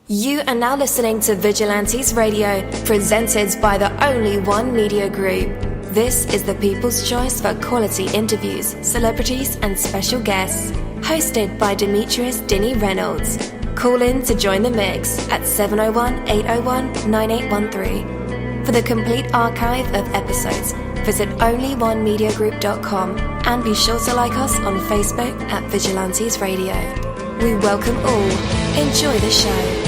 You are now listening to Vigilantes Radio, presented by the Only One Media Group. This is the people's choice for quality interviews, celebrities and special guests. Hosted by Demetrius Dini Reynolds. Call in to join the mix at 701-801-9813. For the complete archive of episodes, visit onlyonemediagroup.com and be sure to like us on Facebook at Vigilantes Radio. We welcome all. Enjoy the show.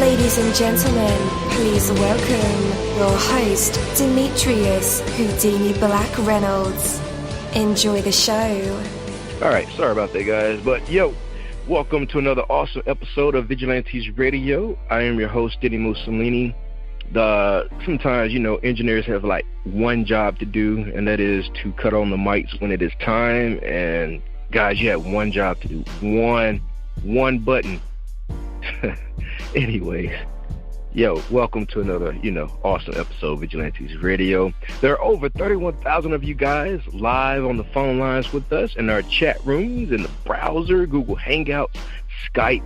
Ladies and gentlemen, please welcome your host, Demetrius Houdini Black Reynolds. Enjoy the show. Alright, sorry about that, guys. But, welcome to another awesome episode of Vigilantes Radio. I am your host, dini-mussolini. Sometimes, engineers have like one job to do, and that is to cut on the mics when it is time. And, guys, you have one job to do. One button. Anyways, welcome to another, awesome episode of Vigilantes Radio. There are over 31,000 of you guys live on the phone lines with us in our chat rooms, in the browser, Google Hangouts, Skype,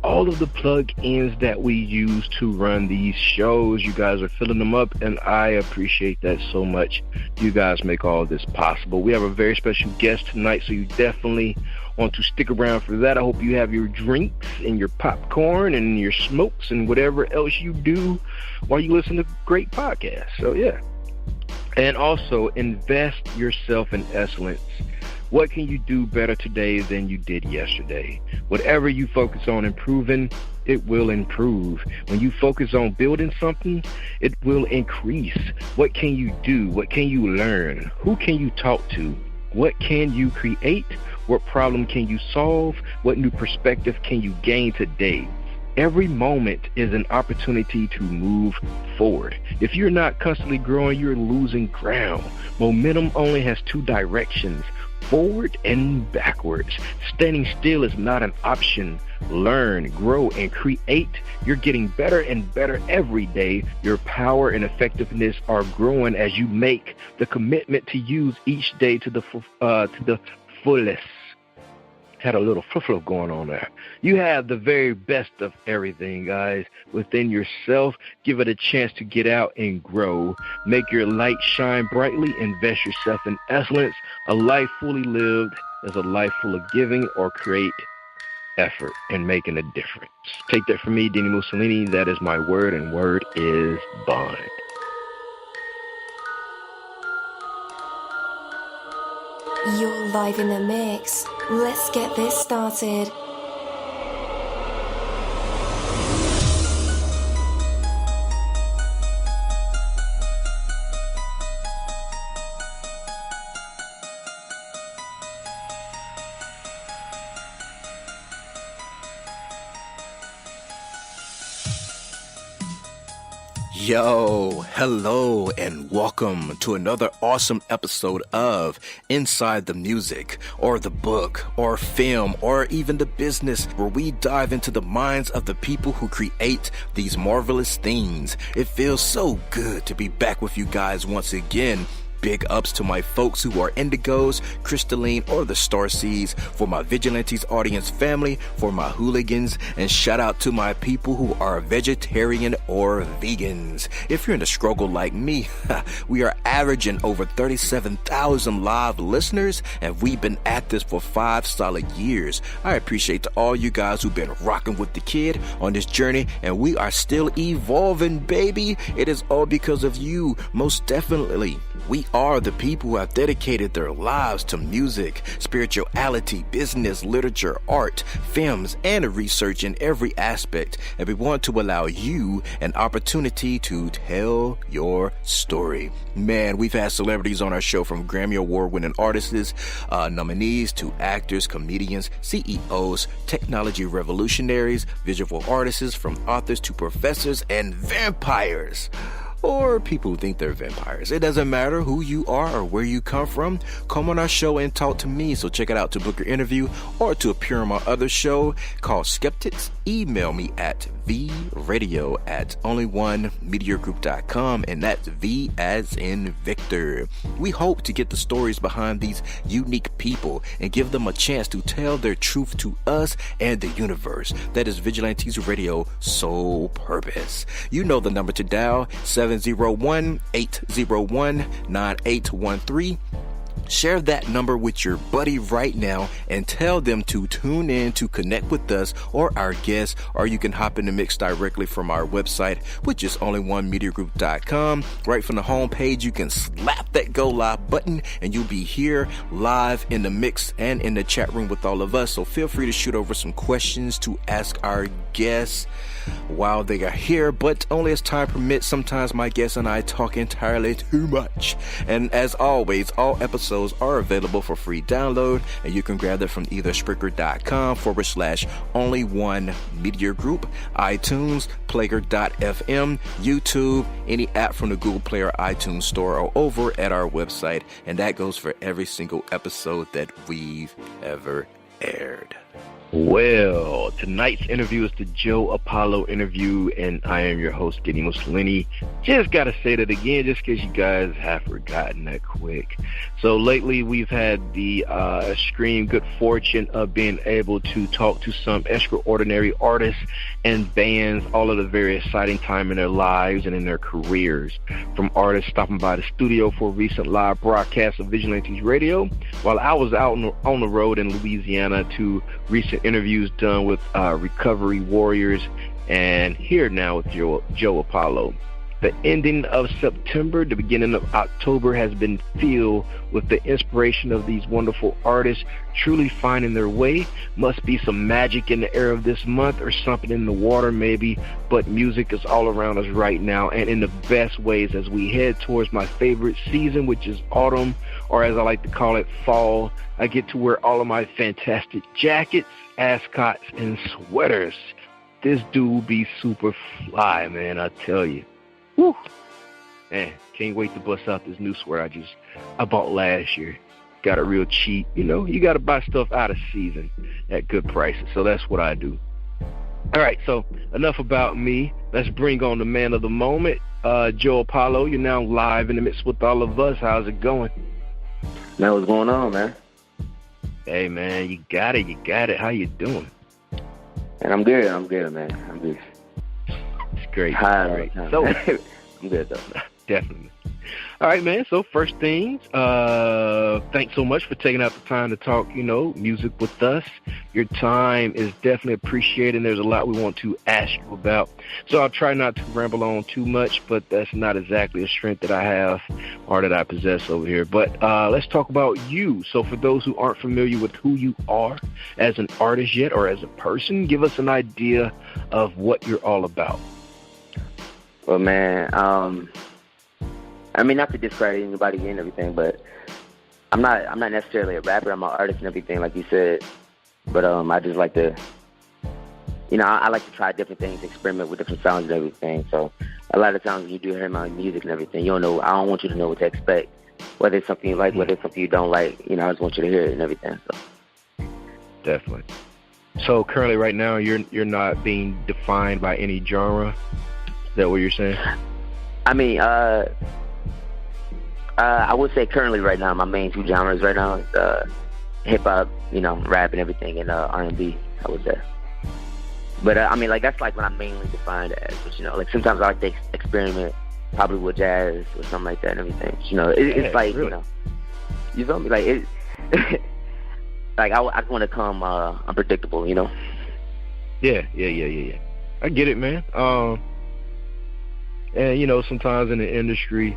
all of the plug-ins that we use to run these shows. You guys are filling them up, and I appreciate that so much. You guys make all this possible. We have a very special guest tonight, so you definitely want to stick around for that. I hope you have your drinks and your popcorn and your smokes and whatever else you do while you listen to great podcasts. So, And also, invest yourself in excellence. What can you do better today than you did yesterday? Whatever you focus on improving, it will improve. When you focus on building something, it will increase. What can you do? What can you learn? Who can you talk to? What can you create? What problem can you solve? What new perspective can you gain today? Every moment is an opportunity to move forward. If you're not constantly growing, you're losing ground. Momentum only has two directions, forward and backwards. Standing still is not an option. Learn, grow, and create. You're getting better and better every day. Your power and effectiveness are growing as you make the commitment to use each day to the fullest. Had a little fluff going on there. You have the very best of everything, guys, within yourself. Give it a chance to get out and grow. Make your light shine brightly. Invest yourself in excellence. A life fully lived is a life full of giving or create effort and making a difference. Take that from me, dini-mussolini. That is my word, and word is bond. You're live in the mix. Let's get this started. Hello, and welcome to another awesome episode of Inside the Music, or the book, or film, or even the business, where we dive into the minds of the people who create these marvelous things. It feels so good to be back with you guys once again. Big ups to my folks who are indigos, crystalline, or the starseeds, for my Vigilantes audience family, for my hooligans, and shout out to my people who are vegetarian or vegans. If you're in a struggle like me, we are averaging over 37,000 live listeners, and we've been at this for 5 solid years. I appreciate to all you guys who've been rocking with the kid on this journey, and we are still evolving, baby. It is all because of you, most definitely. We are the people who have dedicated their lives to music, spirituality, business, literature, art, films, and research in every aspect. And we want to allow you an opportunity to tell your story. Man, we've had celebrities on our show, from Grammy Award-winning artists, nominees, to actors, comedians, CEOs, technology revolutionaries, visual artists, from authors to professors and vampires. or people who think they're vampires. It doesn't matter who you are or where you come from. Come on our show and talk to me. So check it out to book your interview or to appear on my other show called Skeptics. Email me at vradio@onlyonemediagroup.com, and that's V as in Victor. We hope to get the stories behind these unique people and give them a chance to tell their truth to us and the universe. That is Vigilantes Radio sole purpose. You know the number to dial, 701-801-9813. Share that number with your buddy right now and tell them to tune in to connect with us or our guests, or you can hop in the mix directly from our website, which is onlyonemediagroup.com. Right from the home page, you can slap that go live button and you'll be here live in the mix and in the chat room with all of us. So feel free to shoot over some questions to ask our guests while they are here, but only as time permits. Sometimes my guests and I talk entirely too much. And as always, all episodes are available for free download, and you can grab that from either Spreaker.com/only1mediagroup, iTunes, Player.fm, YouTube, any app from the Google Play or iTunes Store, or over at our website. And that goes for every single episode that we've ever aired. Well, tonight's interview is the Joe Apollo interview, and I am your host, Dini-Mussolini. Just got to say that again, just in case you guys have forgotten that quick. So lately, we've had the extreme good fortune of being able to talk to some extraordinary artists and bands, all at a very exciting time in their lives and in their careers. From artists stopping by the studio for a recent live broadcast of Vigilantes Radio, while I was out on the road in Louisiana, to recent interviews done with recovery warriors, and here now with Joe Apollo. The ending of September, the beginning of October has been filled with the inspiration of these wonderful artists truly finding their way. Must be some magic in the air of this month, or something in the water maybe, but music is all around us right now, and in the best ways as we head towards my favorite season, which is autumn, or as I like to call it, fall. I get to wear all of my fantastic jackets, ascots, and sweaters. This dude be super fly, man, I tell you. Woo! Man, can't wait to bust out this new sweater I bought last year. Got it real cheap. You know, you got to buy stuff out of season at good prices. So that's what I do. All right, so enough about me. Let's bring on the man of the moment, Joe Apollo. You're now live in the midst with all of us. How's it going? Man, what's going on, man? Hey, man, you got it. How you doing? And I'm good, man. I'm good. It's great. Hi, so, I'm good, though. Definitely. All right, man. So first things, thanks so much for taking out the time to talk, music with us. Your time is definitely appreciated, and there's a lot we want to ask you about. So I'll try not to ramble on too much, but that's not exactly a strength that I have or that I possess over here. But let's talk about you. So for those who aren't familiar with who you are as an artist yet, or as a person, give us an idea of what you're all about. Well, man, I mean, not to discredit anybody and everything, but I'm not necessarily a rapper. I'm an artist and everything, like you said. But I just like to, I like to try different things, experiment with different sounds and everything. So a lot of times when you do hear my music and everything, I don't want you to know what to expect, whether it's something you like, whether it's something you don't like. I just want you to hear it and everything. So definitely. So currently, right now, you're not being defined by any genre. Is that what you're saying? I mean, I would say currently right now, my main two genres right now is hip-hop, rap and everything, and R&B, I would say. But, I mean, like, that's, like, what I'm mainly defined as. But, like, sometimes I like to experiment probably with jazz or something like that and everything. It's like, really? You feel me? Like, like, I want to come unpredictable, Yeah. I get it, man. And, sometimes in the industry,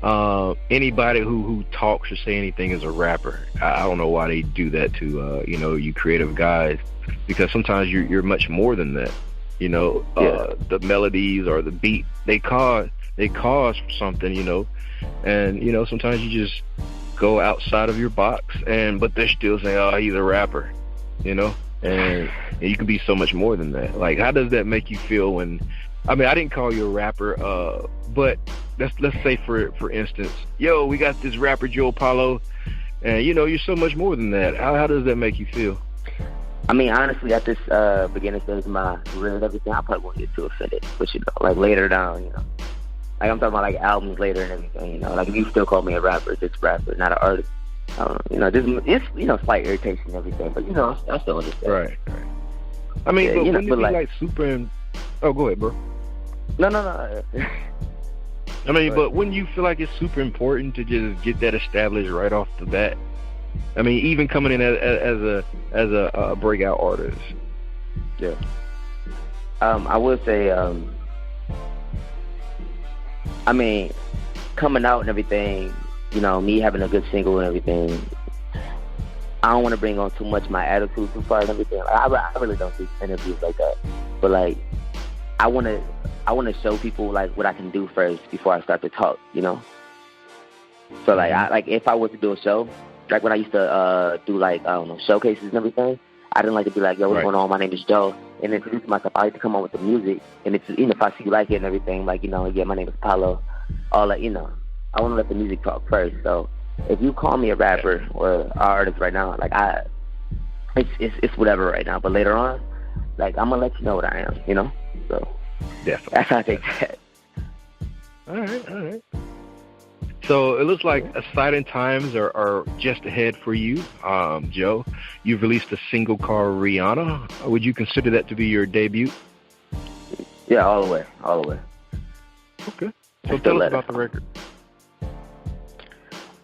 anybody who talks or say anything is a rapper. I don't know why they do that to, you creative guys, because sometimes you're much more than that. The melodies or the beat, they cause for something, and, sometimes you just go outside of your box, but they still say, oh, he's a rapper, and you can be so much more than that. Like, how does that make you feel when I mean, I didn't call you a rapper, but let's say for instance, yo, we got this rapper Joe Apollo, and you know, you're so much more than that. How does that make you feel? I mean, honestly, at this beginning stage of my career and everything, I probably won't get too offended. But, you know, like later down, you know. Like, I'm talking about, like, albums later and everything, you know. Like, if you still call me a rapper, just rapper, not an artist. You know, it's, you know, slight irritation and everything. But, you know, I still understand. Right. I mean, yeah, but wouldn't it be, like, super... Oh, go ahead, bro. No. I mean, but wouldn't you feel like it's super important to just get that established right off the bat? I mean, even coming in as a breakout artist. Yeah. I would say, I mean, coming out and everything, you know, me having a good single and everything, I don't want to bring on too much my attitude too far and everything. Like, I really don't do interviews like that. But, like, I want to show people, like, what I can do first before I start to talk, you know? So, like, if I was to do a show, like when I used to do, like, I don't know, showcases and everything, I didn't like to be like, yo, what's going on? My name is Joe. And introduce myself. I like to come on with the music. And it's, you know, if I see you like it and everything, like, you know, yeah, my name is Paulo. All that, you know, I want to let the music talk first. So if you call me a rapper or an artist right now, like, it's whatever right now. But later on, like, I'm going to let you know what I am, you know? So definitely. That's how I take that. All right. So it looks like exciting times are just ahead for you, Joe. You've released a single called Rihanna. Would you consider that to be your debut? Yeah, all the way. Okay. So tell us about the record.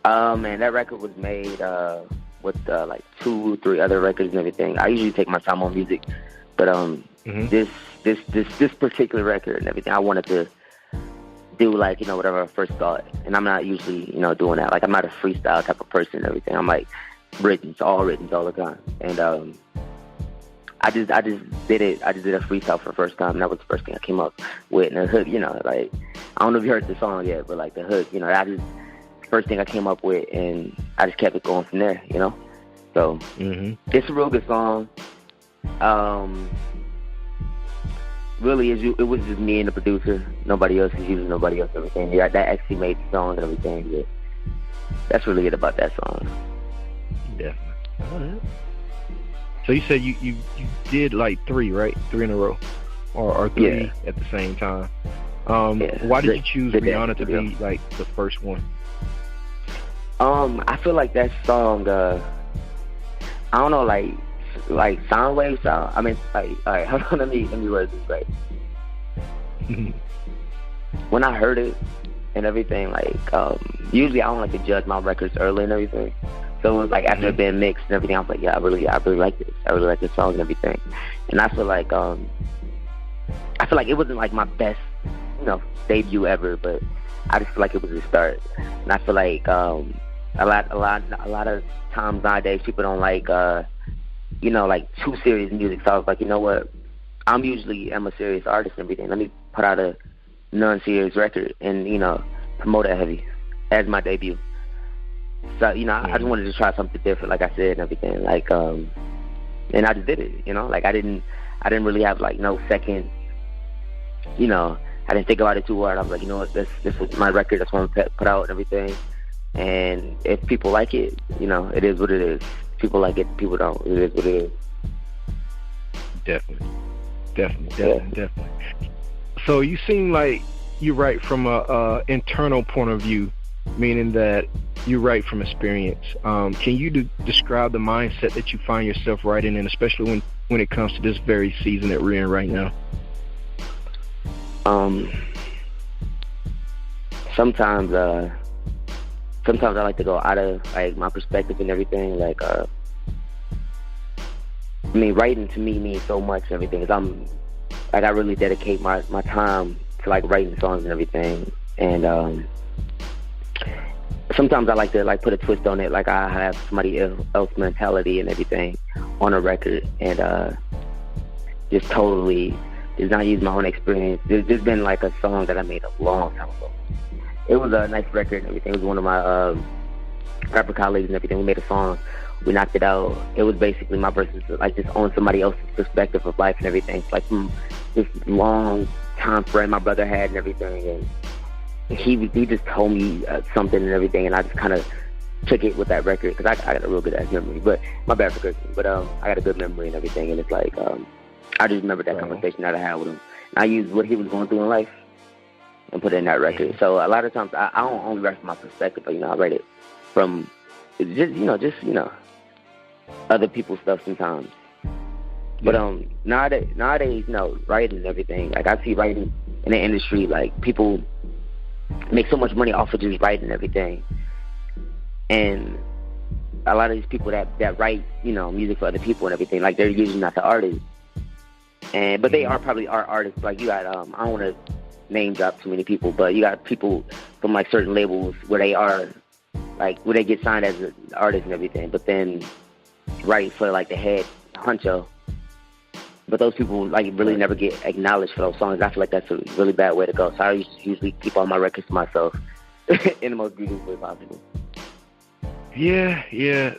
Man, that record was made with like 2-3 other records and everything. I usually take my time on music, but this particular record and everything, I wanted to do, like, you know, whatever I first thought. And I'm not usually, you know, doing that. Like, I'm not a freestyle type of person and everything. I'm like written all the time. And I just did it. I just did a freestyle for the first time. And that was the first thing I came up with. And the hook, you know, like, I don't know if you heard the song yet, but like the hook, you know, that is the first thing I came up with, and I just kept it going from there, you know. So it's a real good song. Really, it was just me and the producer. Nobody else is using nobody else and everything. Yeah, that actually made the song and everything. Yeah. That's really it about that song. Definitely. All right. So you said you did like 3, right? 3 in a row, or 3 at the same time. Why did you choose Rihanna to be like the first one? I feel like that song. I don't know, like sound wave sound. I mean, like, all right, hold on, let me word this right. When I heard it and everything, like, usually I don't like to judge my records early and everything. So it was like after it been mixed and everything, I was like, yeah, I really like this. I really like this song and everything. And I feel like it wasn't like my best, you know, debut ever, but I just feel like it was a start. And I feel like a lot of times nowadays people don't like you know, like too serious music. So I was like, you know what? I'm a serious artist and everything. Let me put out a non-serious record and, you know, promote it heavy as my debut. So, you know, I just wanted to try something different, like I said, and everything. Like, and I just did it, you know. Like, I didn't really have, like, no second, you know, I didn't think about it too hard. I was like, you know what, this is my record. That's what I'm going to put out and everything. And if people like it, you know, it is what it is. People like it, people don't. It is what it is. Definitely. So you seem like you write from a internal point of view, meaning that you write from experience. Can you describe the mindset that you find yourself writing in, especially when it comes to this very season that we're in right now? Sometimes I like to go out of, like, my perspective and everything. Like, I mean, writing to me means so much and everything. Cause I really dedicate my time to, like, writing songs and everything. And sometimes I like to, like, put a twist on it. Like, I have somebody else mentality and everything on a record, and just totally just not use my own experience. There's been, like, a song that I made a long time ago. It was a nice record and everything. It was one of my rapper colleagues and everything. We made a song. We knocked it out. It was basically my versus, like, just on somebody else's perspective of life and everything. It's like this long time frame my brother had and everything, and he just told me something and everything, and I just kind of took it with that record, because I got a real good ass memory, but my bad for cursing, but I got a good memory and everything, and it's like I just remember that conversation that I had with him. And I used what he was going through in life and put it in that record. So a lot of times I don't only write from my perspective, but I write it from just other people's stuff sometimes. But nowadays, writing and everything, like I see writing in the industry, like people make so much money off of just writing and everything. And a lot of these people that write, music for other people and everything, like they're usually not the artists. But they are probably artists. Like you got, I don't want to name drop too many people, but you got people from like certain labels where they are, like where they get signed as an artist and everything, but then write for like the head honcho. But those people like really never get acknowledged for those songs. I feel like that's a really bad way to go. So I usually keep all my records to myself in the most beautiful way possible. Yeah,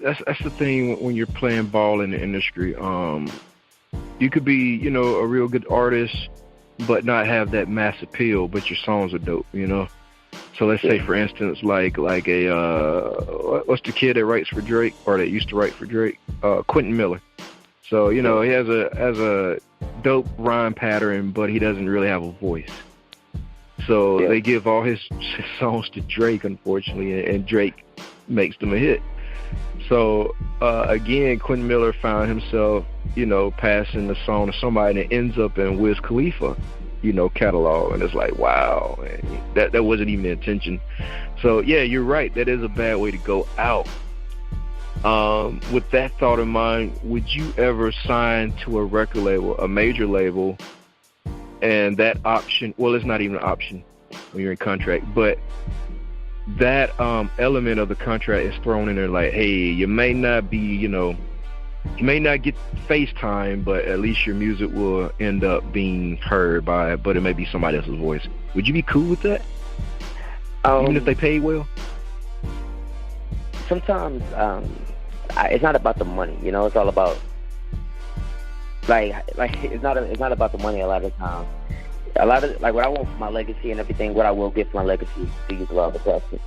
that's the thing when you're playing ball in the industry. You could be, a real good artist, but not have that mass appeal, but your songs are dope, So let's say, for instance, like a what's the kid that writes for Drake, or that used to write for Drake, Quentin-Miller. So he has a dope rhyme pattern, but he doesn't really have a voice. So they give all his songs to Drake, unfortunately, and Drake makes them a hit. So again, Quentin-Miller found himself, passing the song to somebody that ends up in Wiz Khalifa, catalog, and it's like, wow, man, that wasn't even the intention. So yeah, you're right. That is a bad way to go out. With that thought in mind, would you ever sign to a record label, a major label, and that option? Well, it's not even an option when you're in contract, but that element of the contract is thrown in there, like, hey, you may not be, you may not get FaceTime, but at least your music will end up being heard by, but it may be somebody else's voice. Would you be cool with that? Even if they pay well? Sometimes it's not about the money, it's all about like it's not about the money a lot of times. A lot of like what I want for my legacy and everything, what I will get for my legacy, to use a lot of the question,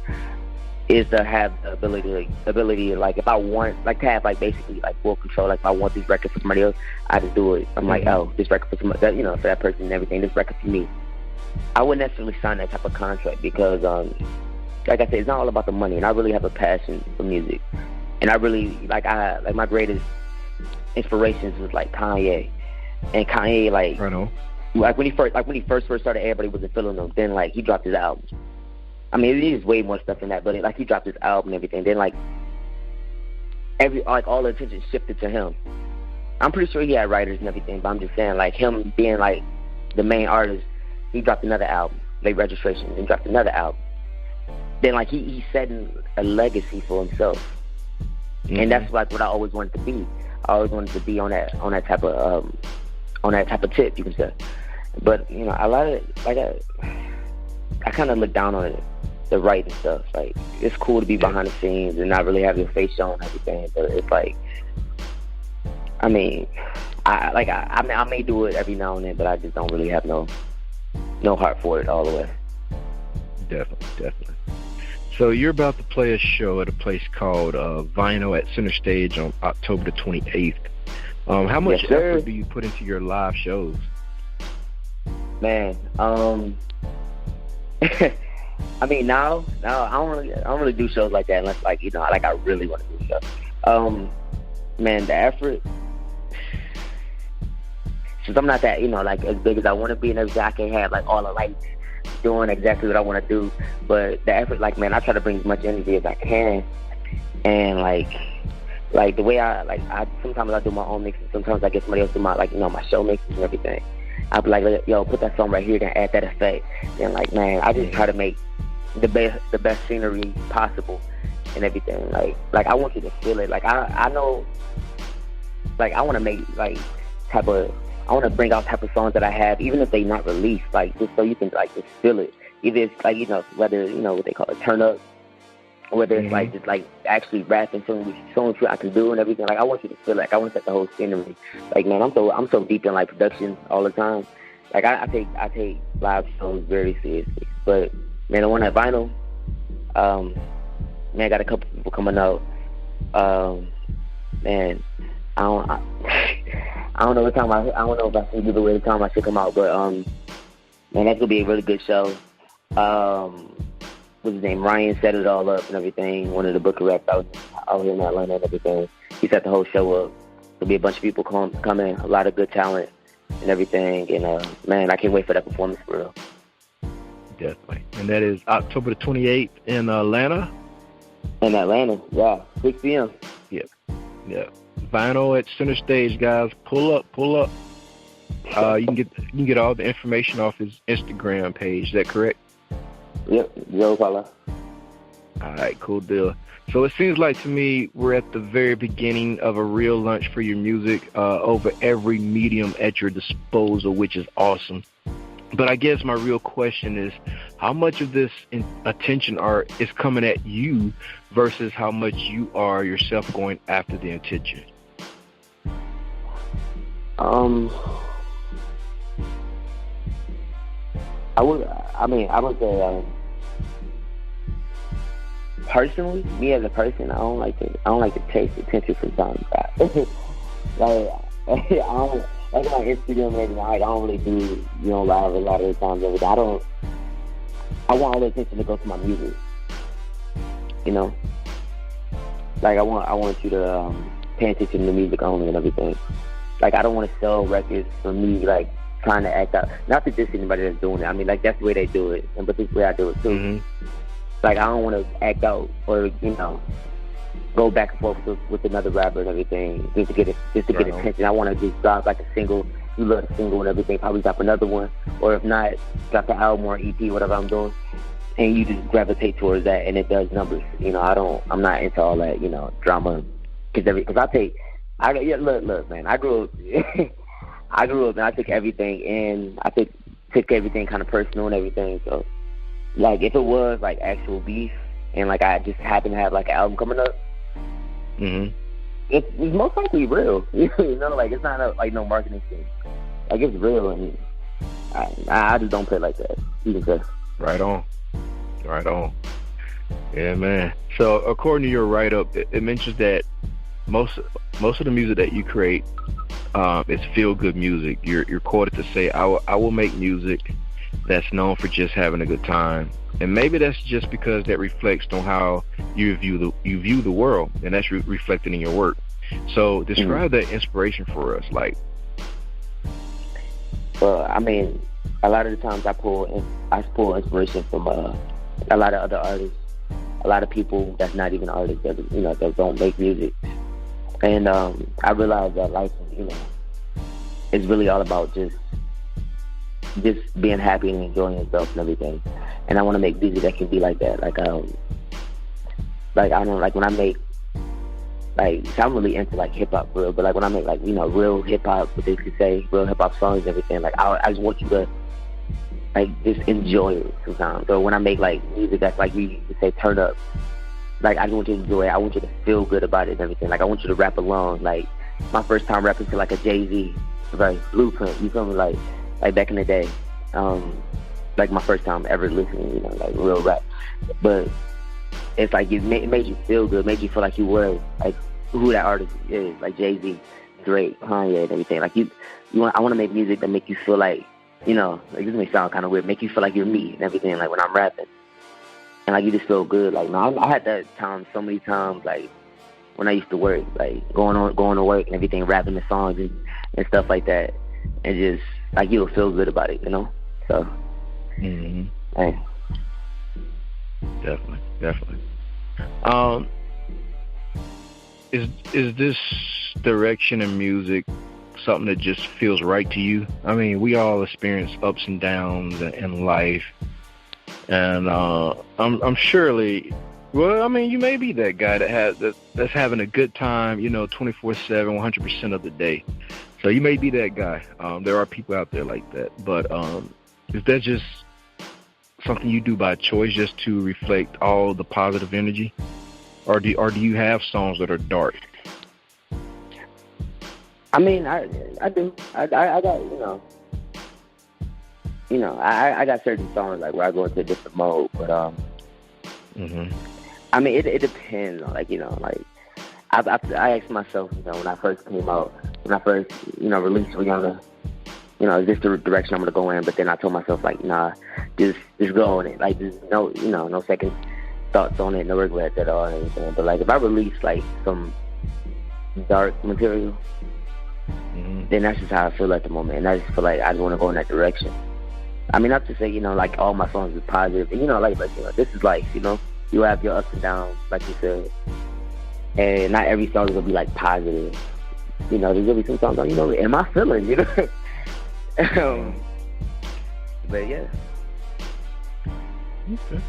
is to have the ability, like if I want, like to have like basically like full control. Like if I want this record for somebody else, I just do it. I'm like, oh, this record for somebody, that, for that person and everything. This record for me. I wouldn't necessarily sign that type of contract because, like I said, it's not all about the money. And I really have a passion for music, and I really like my greatest inspirations was like Kanye, and Kanye like. I know. Like when he first started, everybody wasn't feeling him. Then like he dropped his album. I mean, there's way more stuff than that, but like he dropped his album and everything. Then like all the attention shifted to him. I'm pretty sure he had writers and everything, but I'm just saying, like him being like the main artist, he dropped another album, Late Registration, and dropped another album. Then like he's setting a legacy for himself, and that's like what I always wanted to be. I always wanted to be on that type of tip, you can say. But a lot of like I kind of look down on it, the writing stuff. Like it's cool to be behind the scenes and not really have your face shown and everything, but it's like, I mean, I may do it every now and then, but I just don't really have no heart for it all the way. Definitely. So you're about to play a show at a place called Vinyl at Center Stage on October the 28th. How much effort do you put into your live shows? Man, I mean now I don't really do shows like that unless like like I really want to do stuff. Man, the effort, since I'm not that like as big as I want to be and everything, I can't have like all the lights doing exactly what I want to do. But the effort, like man, I try to bring as much energy as I can, and like the way I sometimes I do my own mixes, sometimes I get somebody else to do my my show mixes and everything. I'll be like, yo, put that song right here, then add that effect. And like, man, I just try to make the best scenery possible and everything. Like I want you to feel it. Like I know, like I want to make I want to bring out type of songs that I have, even if they not released, like just so you can like just feel it. Either it's like whether what they call it turn up, or whether it's like just like actually rapping something I can do and everything. Like I want you to feel like I want to set the whole scenery. Like man, I'm so deep in like production all the time, Like I take live shows very seriously. But man, the one at Vinyl, man, I got a couple people coming out. Man, I don't know what time I don't know if I should give away the time I should come out, but man, that's gonna be a really good show. What's his name? Ryan set it all up and everything. One of the Booker reps out here in Atlanta and everything. He set the whole show up. There'll be a bunch of people coming, a lot of good talent and everything. And man, I can't wait for that performance for real. Definitely. And that is October the 28th in Atlanta. In Atlanta, yeah, 6 p.m. Yeah. Vinyl at Center Stage, guys. Pull up. You can get all the information off his Instagram page. Is that correct? Yep, Joe Paula. All right, cool deal. So it seems like to me we're at the very beginning of a real lunch for your music over every medium at your disposal, which is awesome. But I guess my real question is, how much of this attention is coming at you versus how much you are yourself going after the attention? I would say personally, me as a person, I don't like to chase attention from time to time. Like like my Instagram and everything, I don't really do live a lot of the times. Everything. I want all the attention to go to my music. Like I want you to pay attention to the music only and everything. Like I don't want to sell records for me, like trying to act out. Not to diss anybody that's doing it. I mean, like that's the way they do it, but this is the way I do it too. Mm-hmm. Like I don't want to act out or go back and forth with another rapper and everything just to get attention. I want to just drop like a single. You love the single and everything. Probably drop another one, or if not, drop the album or EP, whatever I'm doing, and you just gravitate towards that, and it does numbers. I'm not into all that drama because look, man. I grew up and I took everything in. I took everything kind of personal and everything. So, like, if it was like actual beef and like I just happened to have like an album coming up, mm-hmm. it's most likely real. Like it's not like no marketing thing. Like it's real, and I just don't play like that. You can say. Right on. Yeah, man. So according to your write-up, it mentions that most of the music that you create is feel-good music. You're quoted to say, I will make music that's known for just having a good time. And maybe that's just because that reflects on how you view the world, and that's reflected in your work. So describe that inspiration for us. Like, well, I mean, a lot of the times I pull inspiration from a lot of other artists, a lot of people that's not even artists that that don't make music. And I realized that life is really all about just being happy and enjoying yourself and everything. And I want to make music that can be like that. Like when I make, like, so I'm really into like hip hop for real, but like when I make like real hip hop, what they could say, real hip hop songs and everything, like I just want you to like just enjoy it sometimes. So when I make like music that's like we used to say turn up, like I just want you to enjoy it. I want you to feel good about it and everything. Like I want you to rap along. Like my first time rapping to like a Jay-Z, like Blueprint, you feel me? Like back in the day, like my first time ever listening, like real rap. But it's like it made you feel good, made you feel like you were like who that artist is, like Jay-Z, Drake, Kanye, and everything. Like I want to make music that make you feel like, like this may sound kind of weird, make you feel like you're me and everything. Like when I'm rapping, and like you just feel good. Like I had that time so many times, like when I used to work, like going to work and everything, rapping the songs and stuff like that, and just like you'll feel good about it, So, mm-hmm. Hey. Definitely. Is this direction in music something that just feels right to you? I mean, we all experience ups and downs in life, and I'm surely. Well, I mean, you may be that guy that's having a good time, 24/7, 100% of the day. So you may be that guy. There are people out there like that. But is that just something you do by choice, just to reflect all the positive energy, or do you have songs that are dark? I mean, I do. I got you know, I got certain songs like where I go into a different mode, but I mean, it depends on, like, you know, like I asked myself, you know, when I first came out, when I first, you know, released Rihanna, you know, is this the direction I'm gonna go in? But then I told myself, like, nah, just go on it. Like, there's no, you know, no second thoughts on it, no regrets at all, or anything. But like, if I release like some dark material, then that's just how I feel at the moment, and I just feel like I just want to go in that direction. I mean, not to say, you know, like all my songs is positive, and you know, like you know, this is life, you know. You have your ups and downs, like you said, and not every song is gonna be like positive. You know, there's gonna be some songs on, you know, am I feeling, you know? But yeah. Okay.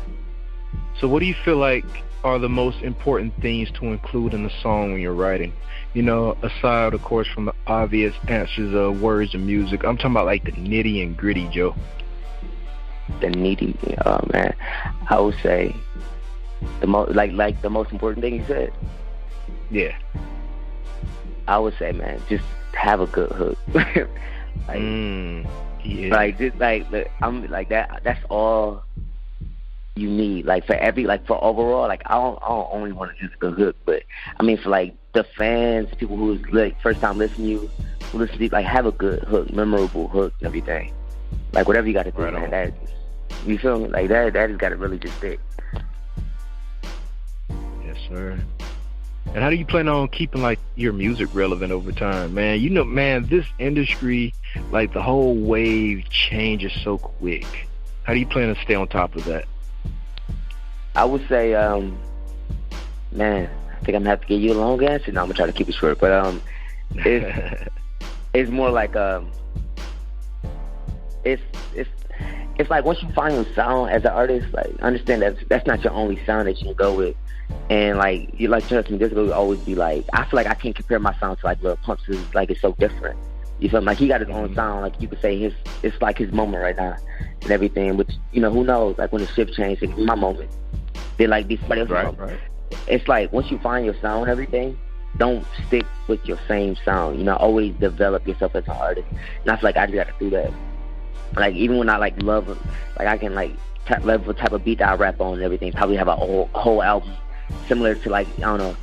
So, what do you feel like are the most important things to include in the song when you're writing? You know, aside, of course, from the obvious answers of words and music, I'm talking about like the nitty and gritty, Joe. The nitty, oh man, I would say the most, like the most important thing you said. Yeah. I would say, man, just have a good hook. Like just like I'm like that. That's all you need. Like for overall, like I don't only want to just a good hook, but I mean for like the fans, people who's like first time listening to you, who listen to you, like have a good hook, memorable hook, and everything. Like whatever you got to do, man. That, you feel me? Like that has got to really just fit. Yes, sir. And how do you plan on keeping like your music relevant over time, man? You know, man, this industry, like the whole wave changes so quick. How do you plan to stay on top of that? I would say, man, I think I'm gonna have to give you a long answer. No, I'm gonna try to keep it short, but it's more like it's like once you find your sound as an artist, like understand that that's not your only sound that you can go with. And like you like trust me, this will always be like I feel like I can't compare my sound to like Lil Pump's. Like it's so different. You feel me? Like he got his own sound. Like you could say it's like his moment right now and everything. Which you know who knows? Like when the shift changed, it's my moment. Then like be somebody else's moment. Right. It's like once you find your sound and everything, don't stick with your same sound. You know, always develop yourself as an artist. And I feel like I just got to do that. Like even when I like love, like I can like love what type of beat that I rap on and everything. Probably have a whole album similar to like I don't know,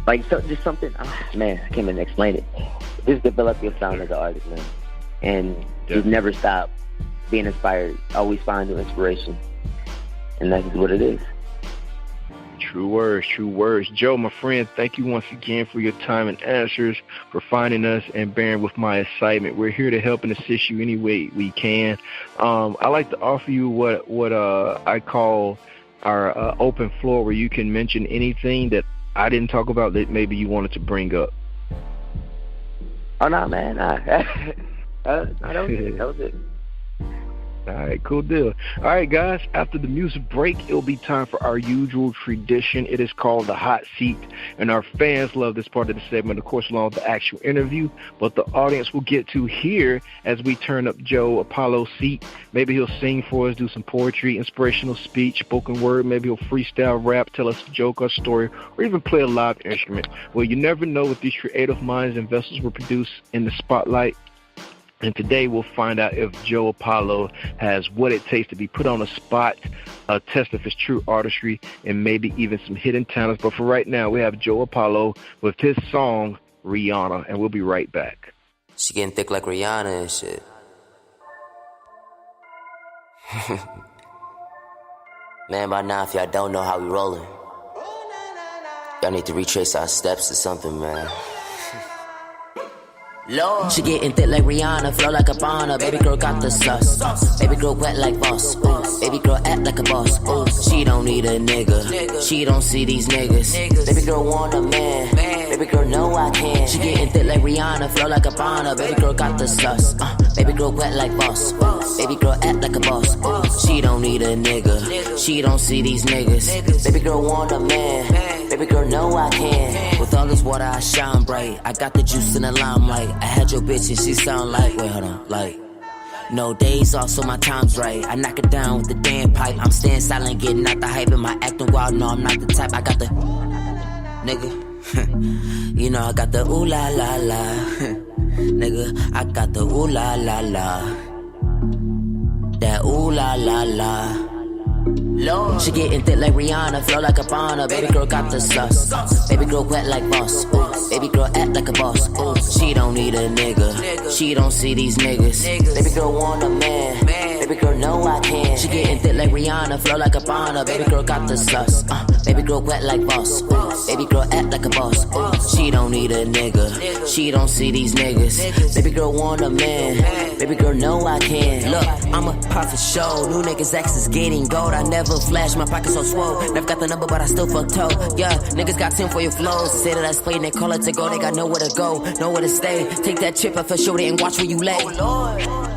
like so, just something. Oh, man, I can't even explain it. Just develop your sound as an artist, man, and just never stop being inspired. Always find new inspiration, and that's what it is. True words, true words. Joe, my friend, thank you once again for your time and answers, for finding us and bearing with my excitement. We're here to help and assist you any way we can. I like to offer you what I call our open floor, where you can mention anything that I didn't talk about that maybe you wanted to bring up. Oh, no, man. That was it. All right, cool deal. All right, guys, after the music break, it'll be time for our usual tradition. It is called the hot seat, and our fans love this part of the segment, of course, along with the actual interview, but the audience will get to hear as we turn up Joe Apollo's seat. Maybe he'll sing for us, do some poetry, inspirational speech, spoken word. Maybe he'll freestyle rap, tell us a joke or story, or even play a live instrument. Well, you never know with these creative minds and vessels will produce in the spotlight. And today we'll find out if Joe Apollo has what it takes to be put on a spot, a test of his true artistry, and maybe even some hidden talents. But for right now, we have Joe Apollo with his song, Rihanna, and we'll be right back. She getting thick like Rihanna and shit. Man, by now, if y'all don't know how we rolling, y'all need to retrace our steps or something, man. Lord. She getting thick like Rihanna, flow like a Bonner. Baby girl got the sauce. Baby girl wet like boss. Baby girl act like a boss. She don't need a nigga. She don't see these niggas. Baby girl want a man. Baby girl know I can. She getting thick like Rihanna, flow like a Bonner. Baby girl got the sauce. Baby girl wet like boss. Baby girl act like a boss. She don't need a nigga. She don't see these niggas. Baby girl want a man. Baby girl know I can. With all this water I shine bright. I got the juice in the limelight. I had your bitch and she sound like, wait, hold on, like, no days off, so my time's right. I knock it down with the damn pipe. I'm staying silent, getting out the hype. Am I acting wild? No, I'm not the type. I got the nigga. You know I got the ooh la la la. Nigga, I got the ooh la la la. That ooh la la la. Lord. She getting thick like Rihanna, flow like a Bonner. Baby girl got the sauce. Baby girl wet like boss. Ooh. Baby girl act like a boss. Ooh. She don't need a nigga. She don't see these niggas. Baby girl want a man. Baby girl know I can. She getting thick like Rihanna, flow like a Bonner. Baby girl got the sauce. Baby girl wet like boss. Ooh. Baby girl act like a boss. Ooh. She don't need a nigga. She don't see these niggas. Baby girl want a man. Baby girl know I can. Look, I'm a pop for show. New niggas access getting gold. I never flash, my pockets so swole. Never got the number, but I still fuck toe. Yeah, niggas got 10 for your flows. Say that I splayed and they call it to go. They got nowhere to go, nowhere to stay. Take that chip off for sure and watch where you lay. Oh Lord.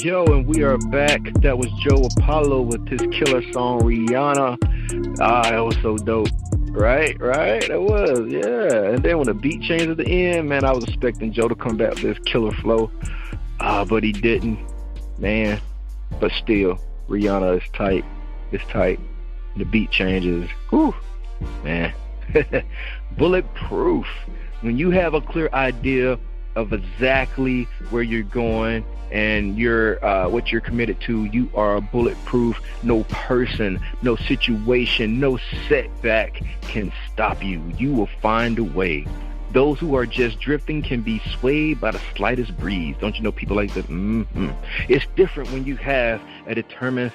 Yo, and we are back. That was Joe Apollo with his killer song Rihanna. That was so dope. Right? It was, yeah. And then when the beat changed at the end, man, I was expecting Joe to come back with this killer flow. But he didn't, man. But still, Rihanna is tight. It's tight. The beat changes. Whew, man. Bulletproof. When you have a clear idea of exactly where you're going and what you're committed to, you are bulletproof. No person, no situation, no setback can stop you. You will find a way. Those who are just drifting can be swayed by the slightest breeze. Don't you know people like that? It's different when you have a determined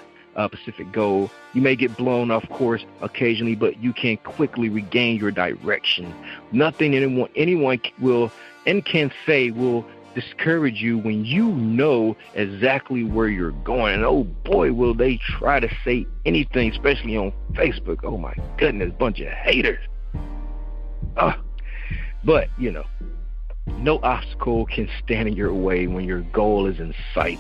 specific goal. You may get blown off course occasionally, but you can quickly regain your direction. Nothing anyone will and can say will discourage you when you know exactly where you're going. And oh boy, will they try to say anything, especially on Facebook. Oh my goodness, bunch of haters. But you know, no obstacle can stand in your way when your goal is in sight.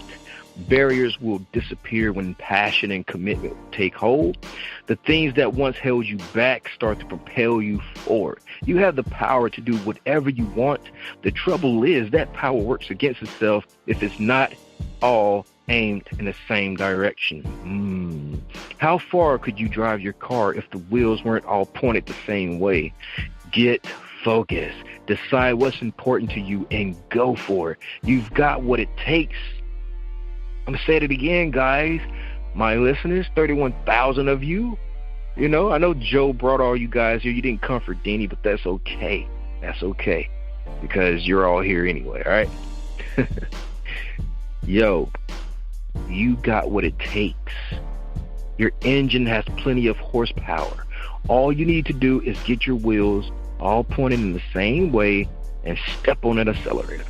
Barriers will disappear when passion and commitment take hold. The things that once held you back start to propel you forward. You have the power to do whatever you want. The trouble is that power works against itself if it's not all aimed in the same direction. How far could you drive your car if the wheels weren't all pointed the same way? Get focused. Decide what's important to you and go for it. You've got what it takes. I'm going to say it again, guys. My listeners, 31,000 of you. You know, I know Joe brought all you guys here. You didn't come for Dini, but that's okay. That's okay. Because you're all here anyway, all right? Yo, you got what it takes. Your engine has plenty of horsepower. All you need to do is get your wheels all pointed in the same way and step on that accelerator.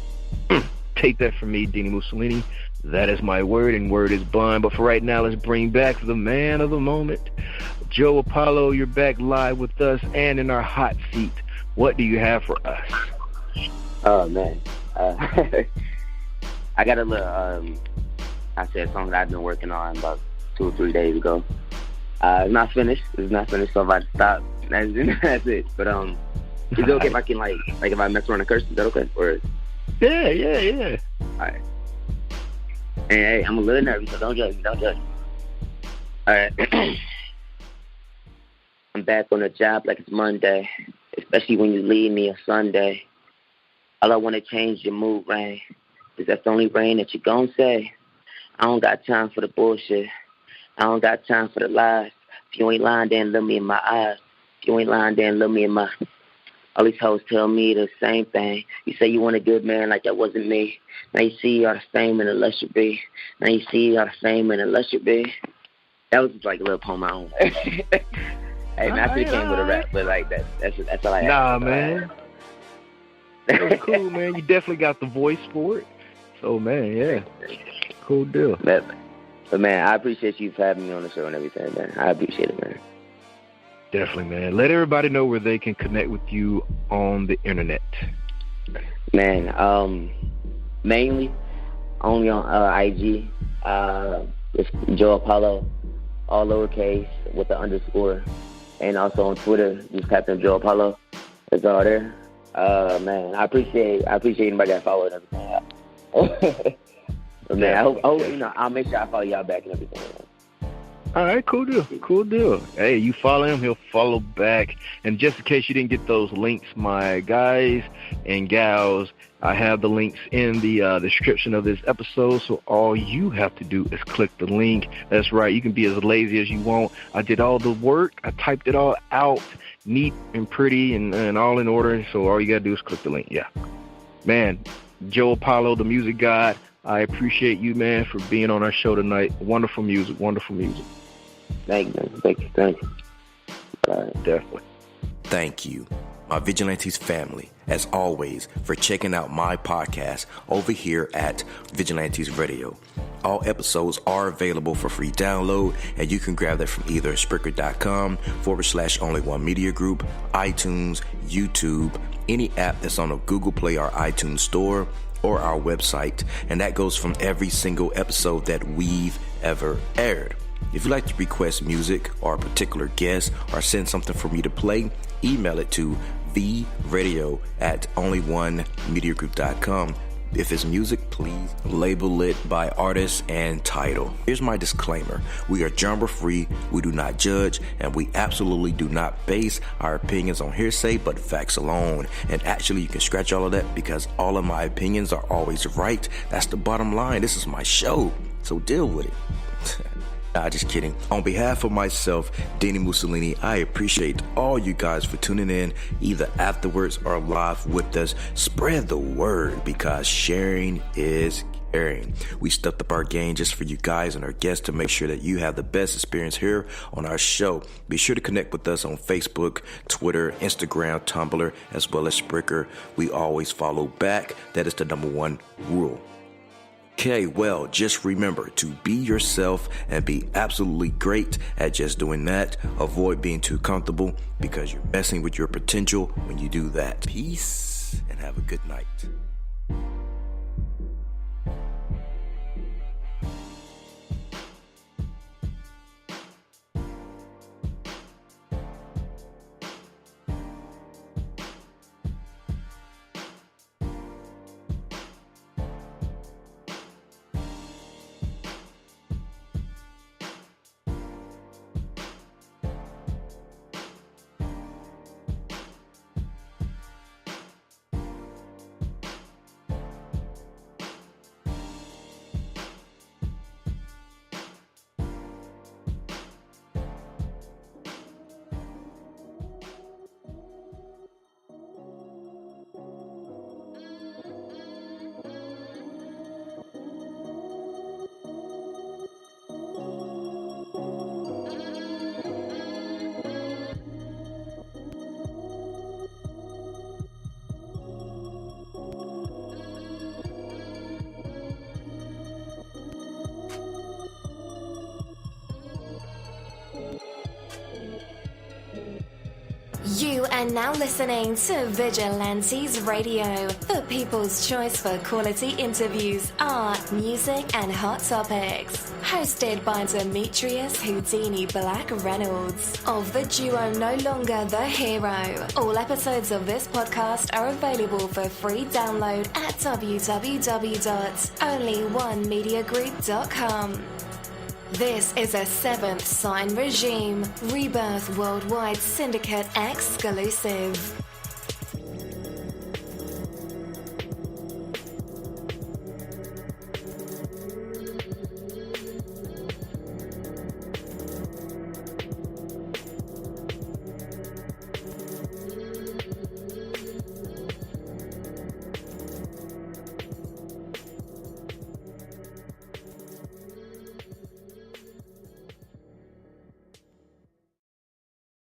Take that from me, dini-mussolini. That is my word, and word is bond. But for right now, let's bring back the man of the moment. Joe Apollo, you're back live with us and in our hot seat. What do you have for us? Oh, man. I got a little, I said a song that I've been working on about 2 or 3 days ago. It's not finished, so if I stop, that's it. But is it okay if I can, like if I mess around and curse, is that okay? Or Yeah. All right. And hey, I'm a little nervous, so don't judge me. All right. I'm back on the job like it's Monday, especially when you leave me on Sunday. All I want to change your mood, rain, is that's the only rain that you gon' say. I don't got time for the bullshit. I don't got time for the lies. If you ain't lying, then look me in my eyes. If you ain't lying, then look me in my... All these hoes tell me the same thing. You say you want a good man like that wasn't me. Now you see all the fame and the luster be. Now you see all the fame and the luster be. That was just like a little poem I own. Hey, man, I still came with a rap, but like that's all I have. Nah, man. That was cool, man. You definitely got the voice for it. So, man, yeah. Cool deal. But, man, I appreciate you for having me on the show and everything, man. I appreciate it, man. Definitely, man. Let everybody know where they can connect with you on the internet. Man, mainly only on IG. It's Joe Apollo. all lowercase with the underscore. And also on Twitter, just Captain Joe Apollo. It's all there. Man, I appreciate anybody that followed and everything. But man, I hope I'll make sure I follow y'all back and everything. All right, cool deal. Hey, you follow him, he'll follow back. And just in case you didn't get those links, my guys and gals, I have the links in the description of this episode, so all you have to do is click the link. That's right, you can be as lazy as you want. I did all the work. I typed it all out, neat and pretty and all in order, so all you got to do is click the link. Yeah. Man, Joe Apollo, the music god, I appreciate you, man, for being on our show tonight. Wonderful music. Thank you. All right. Definitely. Thank you, my Vigilantes family, as always, for checking out my podcast over here at Vigilantes Radio. All episodes are available for free download, and you can grab that from either Spreaker.com/only1mediagroup, iTunes, YouTube, any app that's on a Google Play or iTunes store, or our website, and that goes from every single episode that we've ever aired. If you'd like to request music or a particular guest or send something for me to play, email it to vradio@only1mediagroup.com. If it's music, please label it by artist and title. Here's my disclaimer. We are genre free, we do not judge, and we absolutely do not base our opinions on hearsay but facts alone. And actually, you can scratch all of that because all of my opinions are always right. That's the bottom line. This is my show, so deal with it. Nah, just kidding. On behalf of myself, Dini-Mussolini, I appreciate all you guys for tuning in, either afterwards or live with us. Spread the word because sharing is caring. We stepped up our game just for you guys and our guests to make sure that you have the best experience here on our show. Be sure to connect with us on Facebook, Twitter, Instagram, Tumblr, as well as Spreaker. We always follow back. That is the number one rule. Okay, well, just remember to be yourself and be absolutely great at just doing that. Avoid being too comfortable because you're messing with your potential when you do that. Peace and have a good night. You are now listening to Vigilantes Radio, the people's choice for quality interviews, art, music, and hot topics. Hosted by Demetrius Houdini Black Reynolds of the duo No Longer the Hero. All episodes of this podcast are available for free download at www.onlyonemediagroup.com. This is a Seventh Sign Regime Rebirth Worldwide Syndicate exclusive.